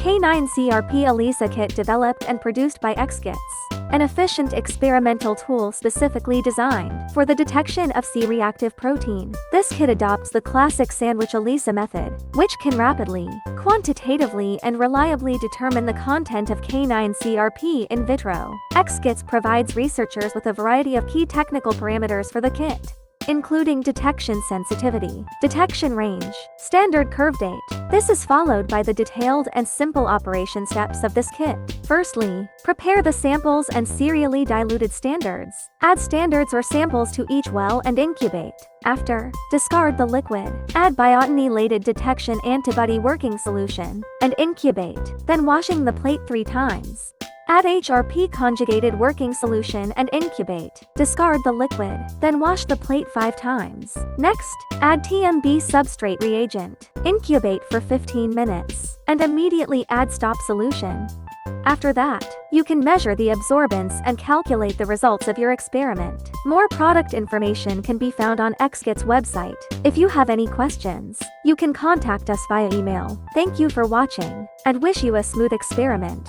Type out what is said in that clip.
Canine CRP ELISA Kit developed and produced by ExKits, an efficient experimental tool specifically designed for the detection of C-Reactive Protein. This kit adopts the classic sandwich ELISA method, which can rapidly, quantitatively, and reliably determine the content of canine CRP in vitro. ExKits provides researchers with a variety of key technical parameters for the kit, including detection sensitivity, detection range, standard curve date. This is followed by the detailed and simple operation steps of this kit. Firstly, prepare the samples and serially diluted standards. Add standards or samples to each well and incubate. After, discard the liquid. Add biotinylated detection antibody working solution, and incubate, then washing the plate 3 times. Add HRP conjugated working solution and incubate. Discard the liquid, then wash the plate 5 times. Next, add TMB substrate reagent. Incubate for 15 minutes, and immediately add stop solution. After that, you can measure the absorbance and calculate the results of your experiment. More product information can be found on ExKits website. If you have any questions, you can contact us via email. Thank you for watching, and wish you a smooth experiment.